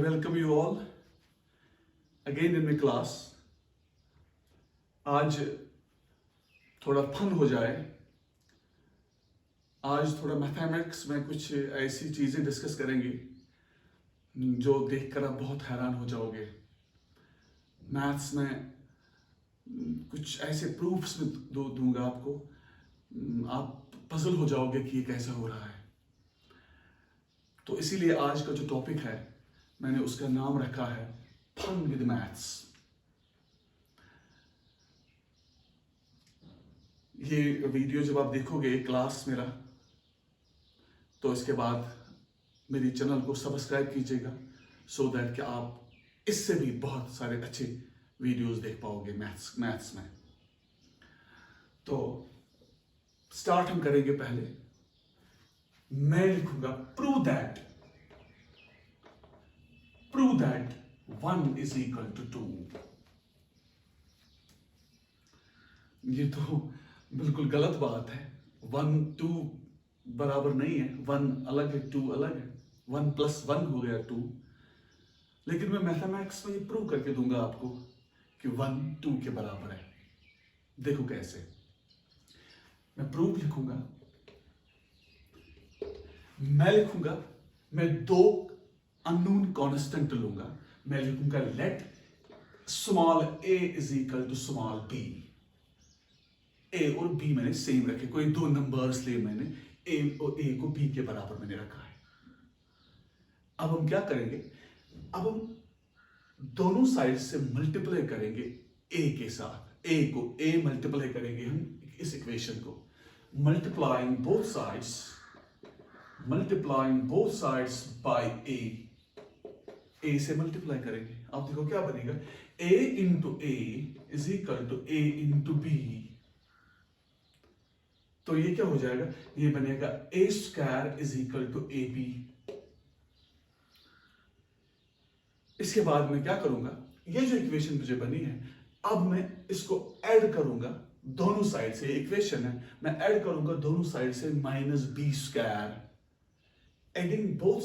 welcome you all again in my class. आज थोड़ा fun हो जाए. आज थोड़ा मैथमेटिक्स में कुछ ऐसी चीज़ें डिस्कस करेंगे जो देखकर आप बहुत हैरान हो जाओगे. मैथ्स में कुछ ऐसे प्रूफ्स में दूंगा आपको, आप पजल हो जाओगे कि ये कैसा हो रहा है. तो इसीलिए आज का जो टॉपिक है मैंने उसका नाम रखा है फन विद मैथ्स. ये वीडियो जब आप देखोगे क्लास मेरा, तो इसके बाद मेरी चैनल को सब्सक्राइब कीजिएगा सो दैट कि आप इससे भी बहुत सारे अच्छे वीडियोस देख पाओगे मैथ्स में. तो स्टार्ट हम करेंगे. पहले मैं लिखूंगा prove that 1 is equal to 2. ये तो बिल्कुल गलत बात है. 1 2 बराबर नहीं है. 1 अलग है, 2 अलग है. 1 + 1 हो गया 2. लेकिन मैं मैथमेटिक्स में ये प्रूव करके दूंगा आपको कि 1 2 के बराबर है. देखो कैसे. मैं प्रूफ लिखूंगा. मैं दो अननोन कांस्टेंट लूंगा. मैं लिखूंगा let small a is equal to small b. a और b मैंने सेम रखे. कोई दो नंबर्स लिए मैंने a को b के बराबर मैंने रखा है. अब हम क्या करेंगे? अब हम दोनों साइड से मल्टीप्लाई करेंगे a के साथ. a को a मल्टीप्लाई करेंगे हम इस इक्वेशन को. Multiplying both sides by a से मल्टीप्लाई करेंगे. आप देखो क्या बनेगा. a into a is equal to a into b. तो ये क्या हो जाएगा? ये बनेगा a² is equal to ab. इसके बाद मैं क्या करूंगा, ये जो इक्वेशन मुझे बनी है, अब मैं इसको ऐड करूंगा दोनों साइड से. इक्वेशन है, मैं ऐड करूंगा दोनों साइड से -b². Adding both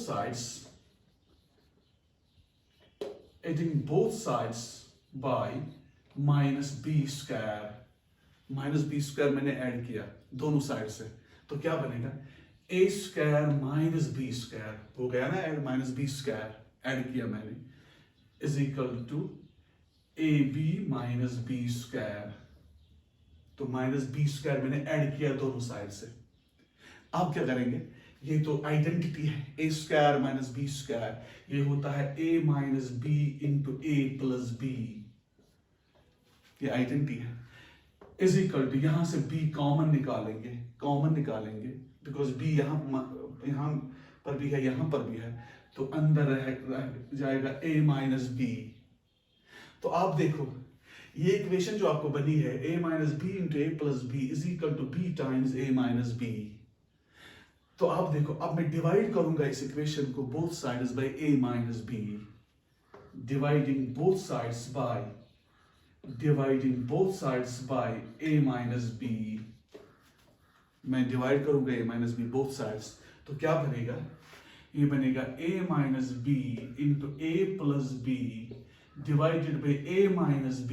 sides bye -b². -b² मैंने ऐड किया दोनों साइड से, तो क्या बनेगा? a² - b² हो गया ना ऐड. -b² ऐड किया मैंने is equal to ab - b². तो -b² मैंने ऐड किया दोनों साइड से. आप क्या करेंगे? ये तो आइडेंटिटी है. a² - b². ये होता है a - b into a + b. ये आइडेंटिटी है. इज इक्वल टू, यहां से b कॉमन निकालेंगे बिकॉज b यहां पर भी है, यहां पर भी है, तो अंदर रह जाएगा a - b. तो आप देखो ये इक्वेशन जो आपको बनी है a - b into a + b is equal to b times a - b. तो आप देखो, अब मैं डिवाइड करूंगा इस इक्वेशन को both sides by a - b. Dividing both sides by a - b. मैं डिवाइड करूंगा a - b बोथ साइड्स, तो क्या बनेगा? ये बनेगा a - b into a + b divided by a - b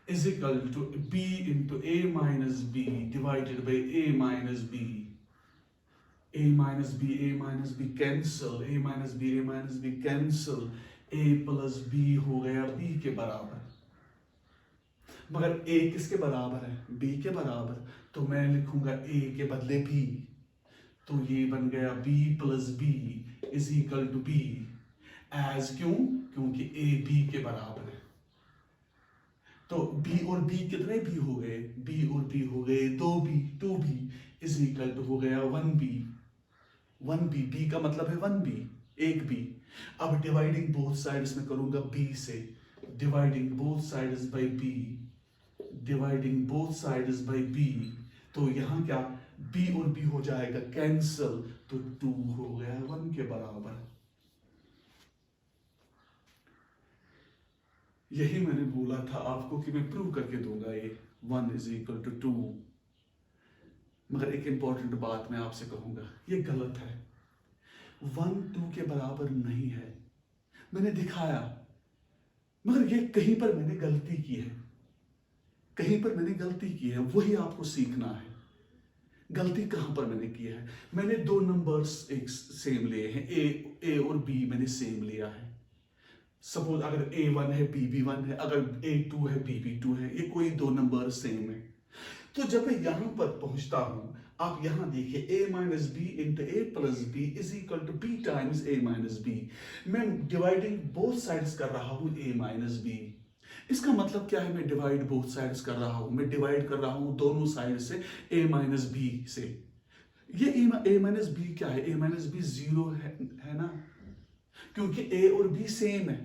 is equal to b into a - b divided by a - b. a - b cancel. a - b cancel. a + b हो गया b के बराबर. मगर a किसके बराबर है? b के बराबर. तो मैं लिखूंगा a के बदले b. तो ये बन गया b + b is equal to b. क्योंकि a b के बराबर है. तो b और b कितने b हो गए? b और b हो गए 2b इज इक्वल टू हो गया 1b. b का मतलब है 1b, एक b. अब डिवाइडिंग बोथ साइड्स में करूंगा b से. Dividing both sides bye b. तो यहां क्या, b और b हो जाएगा कैंसल, तो 2 हो गया 1 के बराबर. यही मैंने बोला था आपको कि मैं प्रूव करके दूंगा ये 1 इज इक्वल टू 2. मगर एक इंपॉर्टेंट बात मैं आपसे कहूंगा, ये गलत है. 1 2 के बराबर नहीं है. मैंने दिखाया, मगर ये कहीं पर मैंने गलती की है, कहीं पर मैंने गलती की है, वही आपको सीखना है। गलती कहां पर मैंने की है? मैंने दो नंबर्स एक सेम लिए हैं, ए और बी मैंने सेम लिया है। सपोज अगर A1 है B1 है, अगर A2 है B2 है, ये कोई दो नंबर सेम है। तो जब मैं यहां पर पहुंचता हूं, आप यहां देखिए A minus B into A plus B is equal to B times A minus B. मैं डिवाइडिंग बोथ साइड्स कर रहा हूं A माइनस बी। इसका मतलब क्या है? मैं डिवाइड बोथ साइड्स कर रहा हूं, मैं डिवाइड कर रहा हूं दोनों साइड से A माइनस बी से। ये A माइनस बी क्या है? A माइनस बी जीरो है ना, क्योंकि A और B सेम है,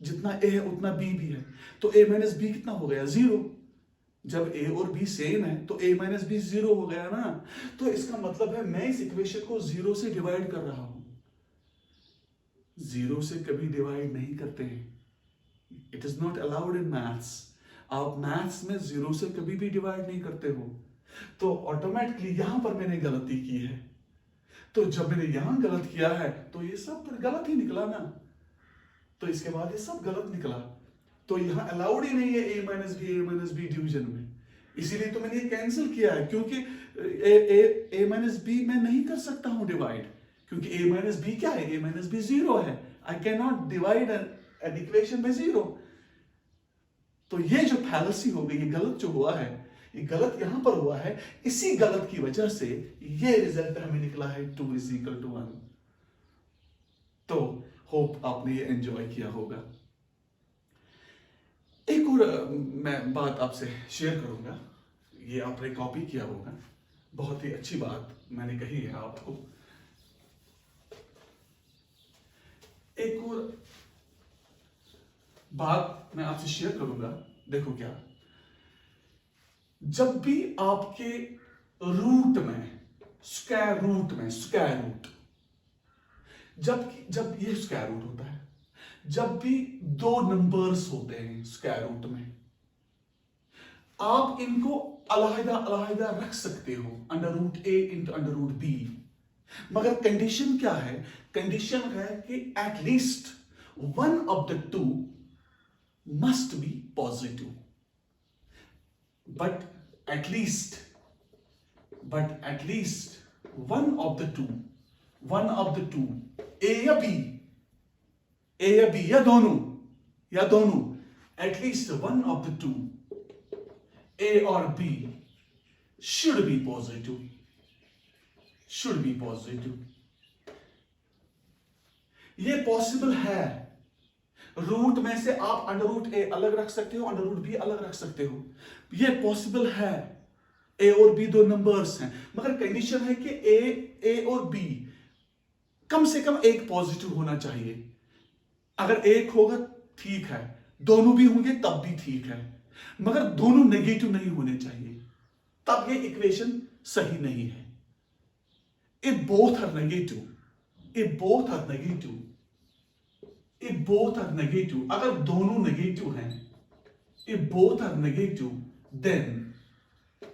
जितना A है उतना B भी है, तो A माइनस बी कितना हो गया? जीरो। जब A और B सेम है तो A माइनस बी जीरो हो गया ना। तो इसका मतलब है मैं इस इक्वेशन को जीरो से डिवाइड कर रहा हूं। जीरो से कभी डिवाइड नहीं करते हैं, it is not allowed in maths. आप मैथ्स में जीरो से कभी भी डिवाइड नहीं करते हो। तो ऑटोमेटिकली यहां पर मैंने गलती की है। तो जब मैंने यहां गलत किया है तो ये सब गलत ही निकला ना। तो इसके बाद ये सब गलत निकला, तो यहां अलाउड ही नहीं है ए माइनस बी डिवीजन में। इसीलिए तो मैंने ये कैंसिल किया है, क्योंकि ए माइनस बी मैं नहीं कर सकता हूं डिवाइड, क्योंकि ए माइनस बी क्या है? ए माइनस बी जीरो है। I can not divide an equation by zero. तो ये जो फैलेसी हो गई, ये गलत जो हुआ है, ये गलत यहां पर हुआ है। इसी गलत की वजह से ये रिजल्ट हमें निकला है 2 इज इक्वल टू 1। तो होप आपने ये एंजॉय किया होगा। एक और मैं बात आपसे शेयर करूंगा, ये आपने कॉपी किया होगा, बहुत ही अच्छी बात मैंने कही है आपको। एक और बात मैं आपसे शेयर करूंगा, देखो क्या, जब भी आपके रूट में स्क्वायर रूट जब ये स्क्वायर रूट होता है, जब भी दो नंबर्स होते हैं स्क्वायर रूट में, आप इनको अलहदा अलहदा रख सकते हो, under root A into under root B. मगर कंडीशन क्या है? कंडीशन है कि at least one of the two must be positive, but at least one of the two, A या बी या दोनों, at least one of the two, A और B should be positive। ये पॉसिबल है। रूट में से आप अंडर रूट ए अलग रख सकते हो, अंडर रूट बी अलग रख सकते हो, ये पॉसिबल है। ए और बी दो नंबर्स हैं, मगर कंडीशन है कि ए और बी कम से कम एक पॉजिटिव होना चाहिए। अगर एक होगा ठीक है, दोनों भी होंगे तब भी ठीक है, मगर दोनों नेगेटिव नहीं होने चाहिए, तब ये इक्वेशन सही नहीं है। If both are negative, अगर दोनों नेगेटिव हैं, if both are negative, then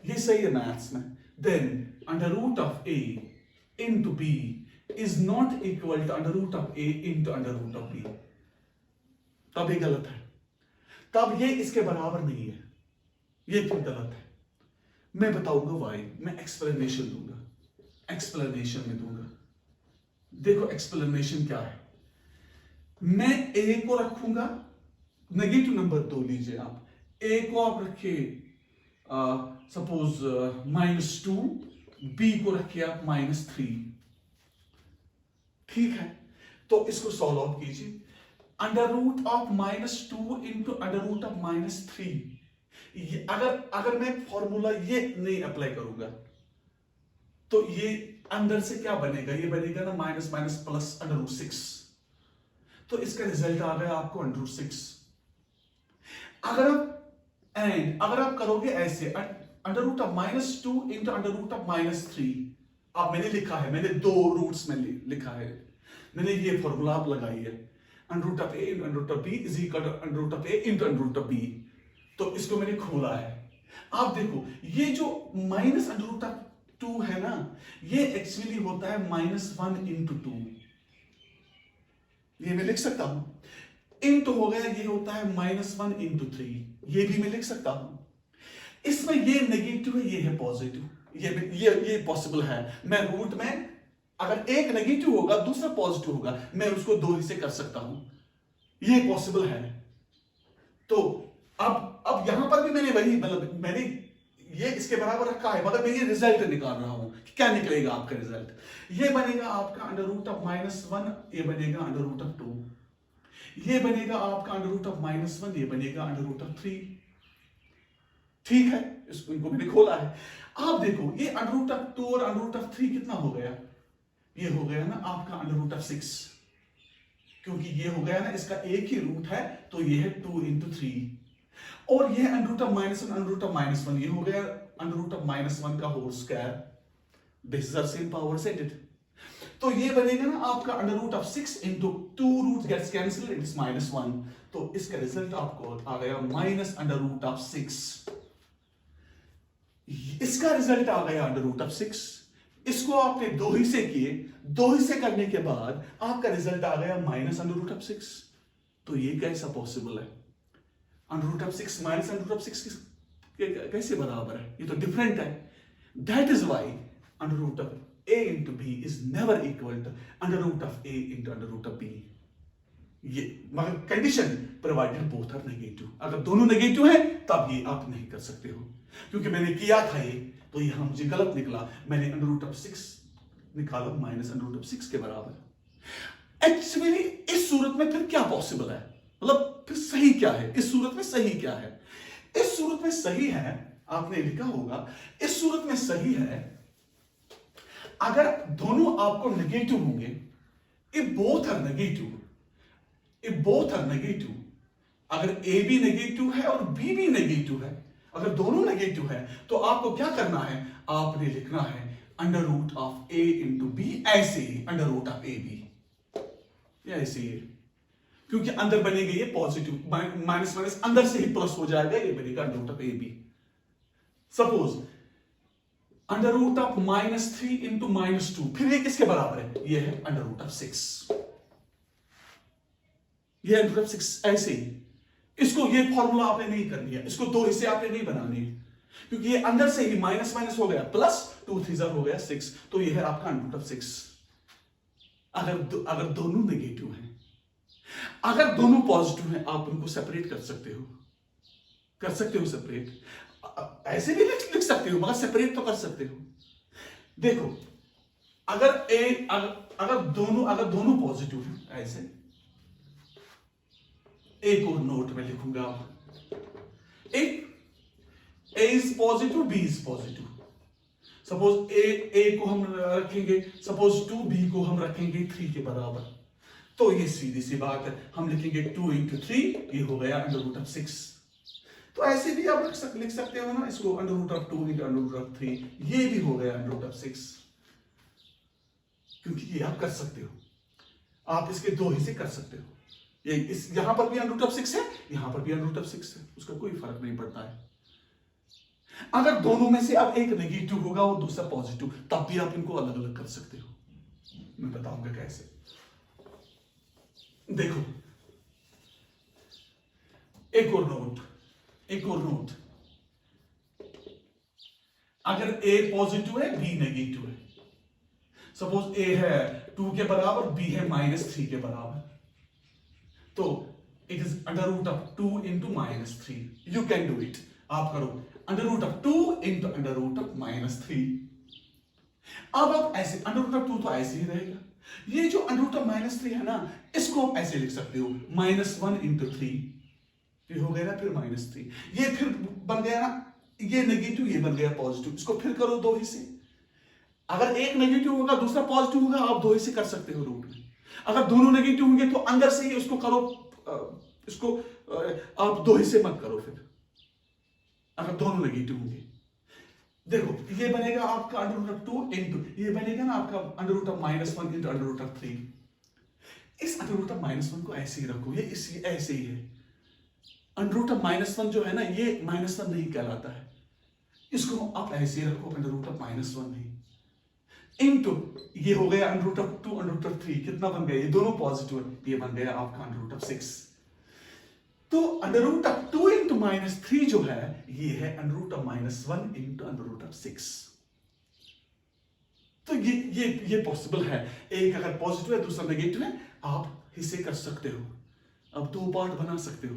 ये सही है मैथ्स में, then under root of A into B is not equal to under root of A into under root of B। तब ये गलत है, तब ये इसके बराबर नहीं है, ये फिर गलत है। मैं बताऊंगा वाई, मैं एक्सप्लेनेशन में दूंगा। देखो एक्सप्लेनेशन क्या है। मैं ए को रखूंगा, नेगेटिव नंबर दो लीजिए आप, ए को आप रखिए सपोज -2, बी को रखिए आप -3, ठीक है। तो इसको सॉल्व आउट कीजिए, under root of -2 into under root of -3। अगर मैं फॉर्मूला ये नहीं अप्लाई करूंगा तो ये अंदर से क्या बनेगा? ये बनेगा ना माइनस माइनस प्लस √6। तो इसका रिजल्ट आ गया आपको √6। अगर आप करोगे ऐसे, under root of -2 into under root of -3, अब मैंने लिखा है, मैंने दो रूट्स में लिखा है, मैंने ये फॉर्मूला आप लगाई है, under root of A under root of B is equal to under root of A into under root of B. तो इसको मैंने खोला है। आप देखो ये जो माइनस अंडर रूट ऑफ 2 है ना, ये एक्चुअली होता है -1 इंटू 2। ये मैं लिख सकता हूं, इंटू हो गया, ये होता है -1 इंटू 3, ये भी मैं लिख सकता हूं। इसमें ये नेगेटिव है, ये है पॉजिटिव, ये पॉसिबल है। मैं रूट में अगर एक नेगेटिव होगा दूसरा पॉजिटिव होगा, मैं उसको दो हिस्से कर सकता हूं, ये पॉसिबल है। तो अब यहां पर भी मैंने वही, मतलब मैंने ये इसके बराबर रखा है, मगर मैं ये रिजल्ट निकाल रहा हूं कि क्या निकलेगा आपका रिजल्ट। ये बनेगा आपका √-1, ये बनेगा √2, ये बनेगा आपका √-1, ये बनेगा √3। ठीक है, इसको इनको मैंने खोला है। आप देखो ये √2 और √3 कितना हो गया, ये हो गया ना आपका √6, क्योंकि ये हो गया ना, इसका एक ही रूट है, तो ये है 2 इंटू 3, और ये √-1, ये हो गया √-1 का whole square. This is our same power set it. तो ये बनेगा ना आपका √6 into 2 root gets cancel, it's -1, तो इसका रिजल्ट आपको आ गया -√6। इसका रिजल्ट आ गया √6। इसको आपने दो हिस्से किए, दो हिस्से करने के बाद आपका रिजल्ट आ गया -√6। तो ये कैसा पॉसिबल है? √6 माइनस √6 कैसे बराबर है? ये तो डिफरेंट है। That is why √a into b is never equal to √a into √b। ये मगर condition provided both are negative, अगर दोनों नेगेटिव हैं तब ये आप नहीं कर सकते हो, क्योंकि मैंने किया था ये, तो ये मुझे गलत निकला, मैंने √6 निकाला -√6 के बराबर। एक्चुअली इस सूरत में फिर क्या पॉसिबल है, मतलब फिर सही क्या है इस सूरत में? सही क्या है इस सूरत में? सही है, आपने लिखा होगा, इस सूरत में सही है अगर दोनों आपको नेगेटिव होंगे, if both are negative, if both are negative, अगर ए भी नेगेटिव है और बी भी नेगेटिव है, अगर दोनों नेगेटिव है, तो आपको क्या करना है? आपने लिखना है √a into b, ऐसे ही √ab, ऐसे ही, क्योंकि अंदर बनेगा ये पॉजिटिव, माइनस माइनस अंदर से ही प्लस हो जाएगा, ये बनेगा √ab। सपोज √-3 into -2, फिर ये किसके बराबर है? ये है √6, ये √6, ऐसे ही। इसको ये फॉर्मूला आपने नहीं करनी है, इसको दो हिस्से आपने नहीं बनाने हैं, क्योंकि ये अंदर से ही माइनस माइनस हो गया, प्लस 2 3 हो गया 6, तो ये है आपका √6। अगर दोनों नेगेटिव हैं, अगर दोनों पॉजिटिव हैं, आप उनको सेपरेट कर सकते हो सेपरेट, ऐसे भी लिख सकते हो, मगर सेपरेट तो कर सकते हो। देखो अगर दोनों पॉजिटिव हैं, ऐसे एक और नोट में लिखूंगा, एक A is positive, B is positive. Suppose A को हम रखेंगे, सपोज 2b को हम रखेंगे 3 के बराबर, तो ये सीधी सी बात है, हम लिखेंगे 2 into 3, ये हो गया √6। तो ऐसे भी आप लिख सकते हो ना इसको, √2 into √3, ये भी हो गया √6, क्योंकि ये आप कर सकते हो, आप इसके दो हिस्से कर सकते हो। ये यहां पर भी √6 है, यहां पर भी √6 है, उसका कोई फर्क नहीं पड़ता है। अगर दोनों में से अब एक नेगेटिव होगा और दूसरा पॉजिटिव, तब भी आप इनको अलग अलग कर सकते हो, मैं बताऊंगा कैसे। देखो एक और नोट, अगर a पॉजिटिव है, b नेगेटिव है, सपोज a है 2 के बराबर, b है -3 के बराबर, तो it is √2 into -3, you can do it, आप करो √2 into √3। अब आप ऐसे √2 तो ऐसे ही रहेगा, ये जो √3 है ना, इसको आप ऐसे लिख सकते हो, -1 into 3, ये हो गया ना, फिर -3, ये फिर बन गया ना, ये नेगेटिव, ये बन गया पॉजिटिव, इसको फिर करो दो हिस्से। अगर एक नेगेटिव होगा दूसरा पॉजिटिव होगा, आप दो हिस्से कर सकते हो रूट में। अगर दोनों नेगेटिव होंगे तो अंदर से ही उसको करो, इसको आप दो हिस्से मत करो फिर, अगर दोनों नेगेटिव होंगे। देखो ये बनेगा आपका √2 इंटू, ये बनेगा ना आपका √-1 into √3। इस √-1 को ऐसे ही रखो, ये ऐसे ही है। √-1 जो है ना, ये -1 नहीं कहलाता है, इसको आप ऐसे ही रखो, √-1 नहीं। इनटू ये हो गया under root of 2 under root of 3, कितना बन गया, ये दोनों पॉजिटिव है, ये बन गया आपका अंडर रूट ऑफ 6। तो अंडर रूट ऑफ 2 इंटू -3 जो है ये है under root of -1 into under root of 6। तो ये पॉसिबल है, एक अगर पॉजिटिव है दूसरा नेगेटिव है, आप इसे कर सकते हो, अब दो पार्ट बना सकते हो।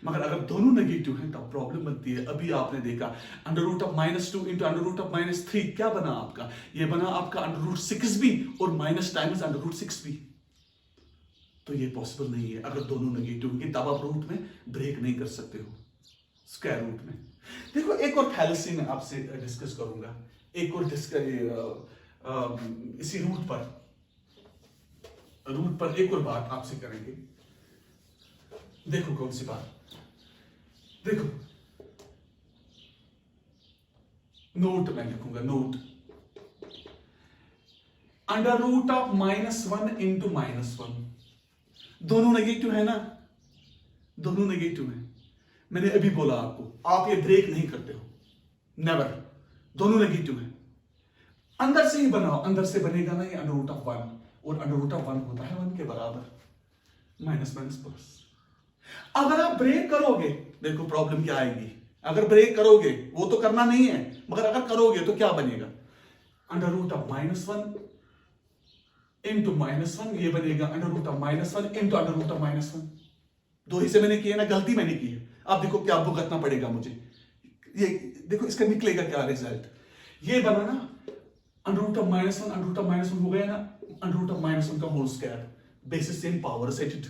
मगर अगर दोनों नेगेटिव हैं तब प्रॉब्लम बनती है। अभी आपने देखा under root of -2 into under root of -3 क्या बना आपका, ये बना आपका अंडर रूट 6 भी और माइनस टाइम्स अंडर रूट 6 भी। तो ये पॉसिबल नहीं है, अगर दोनों नेगेटिव होंगे तब आप रूट में ब्रेक नहीं कर सकते हो, स्क्वायर रूट में। देखो एक और फैलेसी मैं आपसे डिस्कस करूंगा, एक और इसी रूट पर एक और बात आपसे करेंगे। देखो कौन सी बात, देखो नोट मैं लिखूंगा, note under root of -1 into -1, दोनों नेगेटिव है ना, दोनों नेगेटिव है। मैंने अभी बोला आपको, आप ये ब्रेक नहीं करते हो, नेवर, दोनों नेगेटिव है। अंदर से ही बनाओ, अंदर से बनेगा ना ये अंडर रूट ऑफ 1, और अंडर रूट ऑफ 1 होता है 1 के बराबर, माइनस माइनस प्लस। अगर आप ब्रेक करोगे, देखो प्रॉब्लम क्या आएगी, अगर ब्रेक करोगे, वो तो करना नहीं है, मगर अगर करोगे तो क्या बनेगा, अंडर रूट ऑफ -1 इंटू -1, ये बनेगा under root of -1 into under root of -1। दो ही से मैंने किया ना, गलती मैंने की है। आप देखो क्या भुगतना पड़ेगा मुझे, ये देखो इसका निकलेगा क्या रिजल्ट, ये बना ना under root of -1 under root of -1 हो गया ना अंडर रूट ऑफ -1 का whole square, basis same power setted,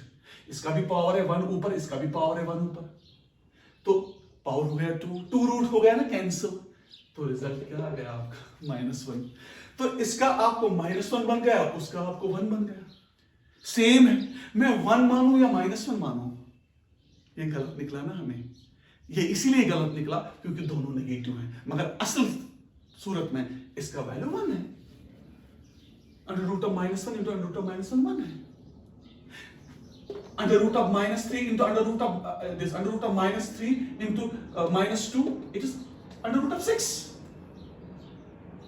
इसका भी पावर है 1 ऊपर, इसका भी पावर है 1 ऊपर, तो पावर हो गया 2 रूट हो गया ना कैंसिल, तो रिजल्ट क्या आ गया आपका -1। तो इसका आपको -1 बन गया, उसका आपको 1 बन गया, सेम है। मैं 1 मानूं या -1 मानूं, ये गलत निकला ना हमें, ये इसीलिए गलत निकला क्योंकि दोनों नेगेटिव हैं, मगर असल सूरत में इसका वैल्यू 1 है, under root of -1 into under root of -1 1 है, under root of -3 into under root of this under root of -3 into -2, it is under root of 6।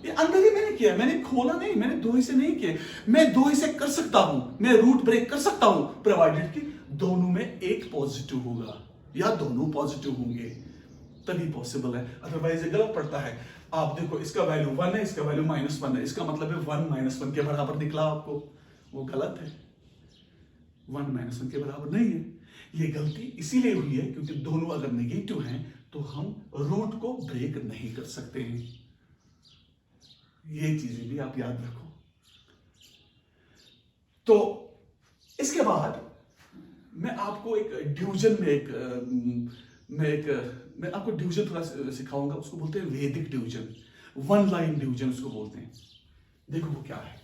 ये अंदर ही मैंने किया, मैंने खोला नहीं, मैंने दो ही से नहीं किया, मैं दो ही से कर सकता हूं, मैं रूट ब्रेक कर सकता हूं प्रोवाइडेड कि दोनों में एक पॉजिटिव होगा या दोनों पॉजिटिव होंगे, तभी पॉसिबल है, अदरवाइज ये गलत पड़ता है। आप देखो इसका वैल्यू 1 है, इसका वैल्यू -1 है, इसका मतलब है 1 -1 के बराबर निकला आपको, वो गलत है, 1 -1 के बराबर नहीं है। ये गलती इसीलिए हुई है क्योंकि दोनों अगर नेगेटिव हैं तो हम रूट को ब्रेक नहीं कर सकते हैं, ये चीजें भी आप याद रखो। तो इसके बाद मैं आपको एक डिवीजन में मैं आपको डिवीजन थोड़ा सिखाऊंगा, उसको बोलते हैं वैदिक डिवीजन, 1 लाइन डिवीजन उसको बोलते हैं। देखो वो क्या है,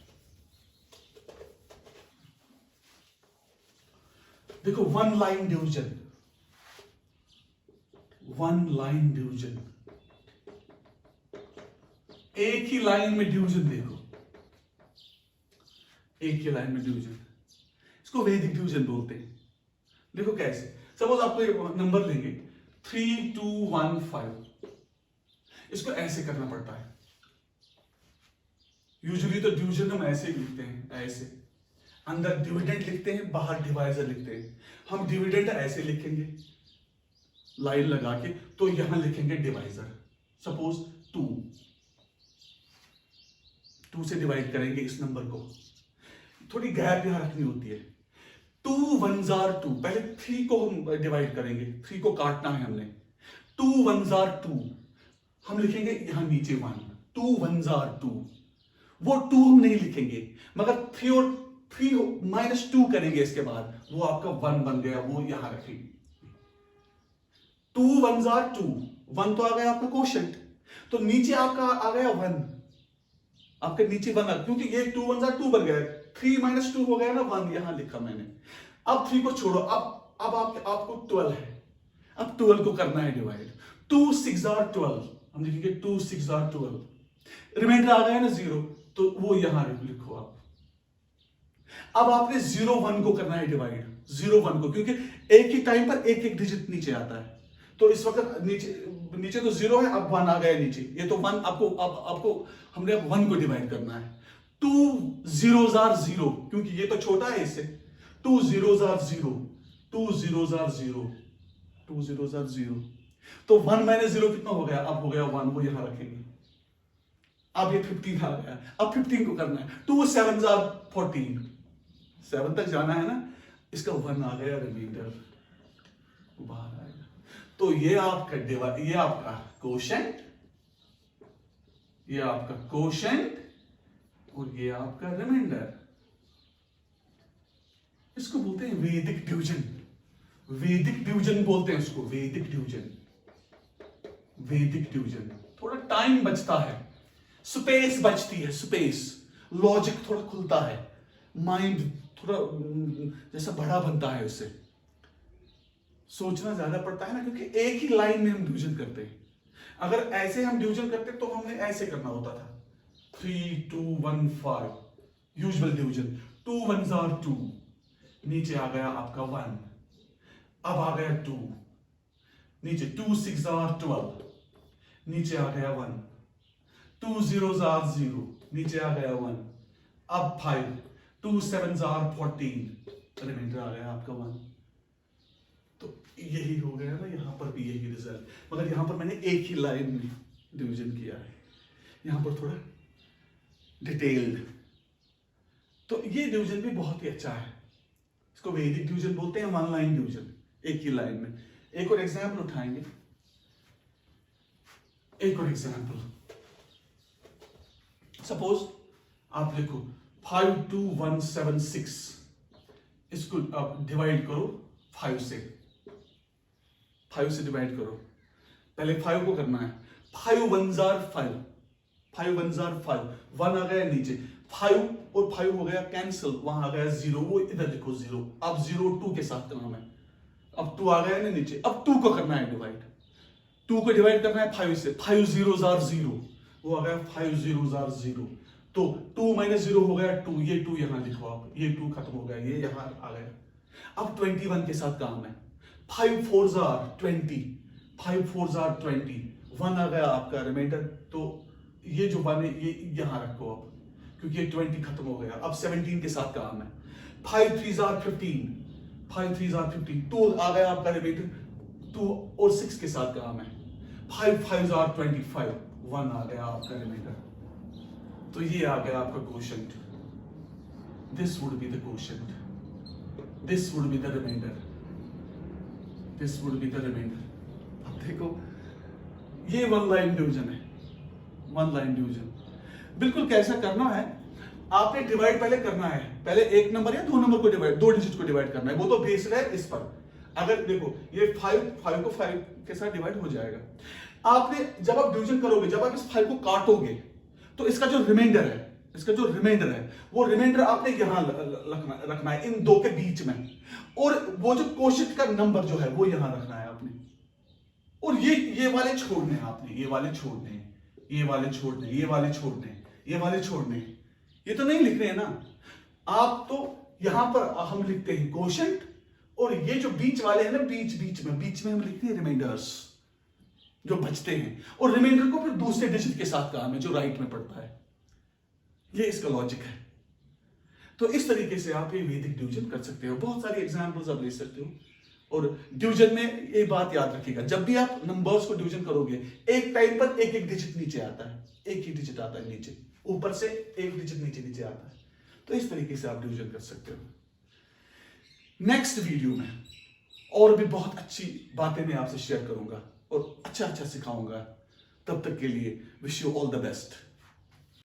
देखो 1 लाइन डिवीजन, 1 लाइन डिवीजन, एक ही लाइन में डिवीजन, देखो एक ही लाइन में डिवीजन, इसको वैदिक डिवीजन बोलते हैं। देखो कैसे, सपोज आपको एक नंबर लेंगे 3215, इसको ऐसे करना पड़ता है, यूजुअली तो डिवीजन हम ऐसे ही लिखते हैं, ऐसे अंदर डिविडेंड लिखते हैं, बाहर डिवाइजर लिखते हैं। हम डिविडेंड ऐसे लिखेंगे लाइन लगा के, तो यहां लिखेंगे डिवाइजर, सपोज 2 से डिवाइड करेंगे इस नंबर को, थोड़ी गैप यहां रखनी होती है, 2 1s are 2, पहले 3 को हम डिवाइड करेंगे, 3 को काटना है हमने, 2 1s are 2, हम लिखेंगे यहां नीचे 1, 2 1s are 2, वो 2 हम नहीं लिखेंगे, मगर 3 और 3 -2 करेंगे इसके बाद, वो आपका 1 बन गया, वो यहां रखेंगे। 2 1s are 2, 1 तो आ गया आपका कोशेंट, तो नीचे आपका आ गया 1, आपके नीचे 1 क्योंकि ये 2 1s are 2 बन गया, 3 -2 हो गया ना, 1 यहां लिखा मैंने। अब 3 को छोड़ो, अब आपको 12 है, अब 12 को करना है डिवाइड, 2 6s are 12, हम लिखेंगे 2 6s are 12, रिमाइंडर आ गया ना 0, तो वो यहां लिखो आप। अब आपने 0 1 को करना है डिवाइड, 0 1 को, क्योंकि एक ही टाइम पर एक एक डिजिट नीचे आता है, तो इस वक्त नीचे तो 0 है, अब 1 आ गया नीचे। ये तो 1 आपको हमने अब 1 को डिवाइड करना है। 2 zeros are 0, क्योंकि ये तो छोटा है इससे। 2 zeros are 0, 2 zeros are 0, 2 zeros are 0। तो 1 माइनस 0 कितना हो गया? अब हो गया 1, वो यहां रखेंगे। अब ये 15 आ गया, अब 15 को करना है। 2 sevens are 14, 7 तक जाना है ना, इसका 1 आ गया, रिमाइंडर बाहर आएगा। तो ये आपका कोशेंट, ये आपका कोशेंट और ये आपका रिमाइंडर। इसको बोलते हैं वैदिक डिवीजन। वैदिक डिवीजन बोलते हैं इसको, वैदिक डिवीजन। वैदिक डिवीजन, थोड़ा टाइम बचता है, स्पेस बचती है, स्पेस, लॉजिक थोड़ा खुलता है, माइंड थोड़ा जैसा बड़ा बनता है, उससे सोचना ज्यादा पड़ता है ना, क्योंकि एक ही लाइन में हम डिवीजन करते हैं। अगर ऐसे हम डिवीजन करते तो हमें ऐसे करना होता था, 3 2 1 5 यूजुअल डिवीजन। 2 1s are 2, नीचे आ गया आपका 1, अब आ गया 2, नीचे 2 6s are 12, नीचे आ गया 1, 2 zeros are 0, नीचे आ गया 1, अब 5, 2 sevens are 14, रिमाइंडर आ गया आपका 1। तो यही हो गया ना, यहां पर भी यही रिजल्ट, मगर यहां पर मैंने एक ही लाइन में डिवीजन किया है, यहां पर थोड़ा डिटेल्ड। तो ये डिवीजन भी बहुत ही अच्छा है, इसको वैदिक डिवीजन बोलते हैं, 1 लाइन डिवीजन, एक ही लाइन में। एक और एग्जाम्पल उठाएंगे, एक और एग्जाम्पल। सपोज आप लिखो 5 2 1 7 6, इसको आप डिवाइड करो 5 से, 5 से डिवाइड करो। पहले 5 को करना है, 5 1s are 5, 5 1s are 5, 1 आ गया नीचे, 5 और 5 हो गया कैंसिल, वहां आ गया 0, वो इधर देखो 0, अब 0 2 के साथ करना है, अब 2 आ गया ना नीचे, अब 2 को करना है डिवाइड, 2 को डिवाइड करना है 5 से, 5 zeros are 0, वो आ गया 5 zeros are 0, तो 2 minus 0 हो गया 2, ये 2 यहां लिखो आप, ये 2 खत्म हो गया, ये यहां आ गया। अब 21 के साथ काम है, 5 4s are 20, 5 4s are 20, 1 आ गया आपका रिमाइंडर, तो ये जो 1 है ये यहां रखो आप, क्योंकि ये 20 खत्म हो गया। अब 17 के साथ काम है, 5 3s are 15, 5 3s are 15, 2 आ गया आपका रिमाइंडर, 2 और 6 के साथ काम है, 5 5s are 25, 1 आ गया आपका रिमाइंडर। तो ये आ गया आपका quotient, this would be the quotient, this would be the remainder, this would be the remainder. अब देखो ये 1 लाइन डिवीजन है, 1 लाइन डिवीजन। बिल्कुल कैसा करना है, आपने डिवाइड पहले करना है, पहले 1 नंबर या 2 नंबर को डिवाइड, 2 डिजिट को डिवाइड करना है, वो तो बेस्ड है इस पर। अगर देखो ये 5 को 5 के साथ डिवाइड हो जाएगा, आपने जब आप डिवीजन करोगे, जब आप इस 5 को काटोगे, तो इसका जो रिमाइंडर है, इसका जो रिमाइंडर है, वो रिमाइंडर आपने यहां रखना है इन 2 के बीच में, और वो जो कोशेंट का नंबर जो है वो यहां रखना है आपने, और ये वाले छोड़ने हैं आपने, ये वाले छोड़ने हैं, ये वाले छोड़ने, ये वाले छोड़ने, ये वाले छोड़ने, ये तो नहीं लिख रहे हैं ना आप, तो यहां पर हम लिखते हैं कोशेंट, और ये जो बीच वाले हैं ना, बीच में हम लिखते हैं रिमाइंडर्स जो बचते हैं, और रिमाइंडर को फिर दूसरे डिजिट के साथ काम है जो राइट में पड़ता है। ये इसका लॉजिक है। तो इस तरीके से आप ये वैदिक डिवीजन कर सकते हो, बहुत सारी एग्जांपल्स आप ले सकते हो। और डिवीजन में ये बात याद रखिएगा, जब भी आप नंबर्स को डिवीजन करोगे, एक टाइम पर एक एक डिजिट नीचे आता है, एक ही डिजिट आता है नीचे, ऊपर से एक डिजिट नीचे आता है। तो इस तरीके से आप डिवीजन कर सकते हो। नेक्स्ट वीडियो में और भी बहुत अच्छी बातें मैं आपसे शेयर करूंगा और अच्छा सिखाऊंगा। तब तक के लिए wish you all the best.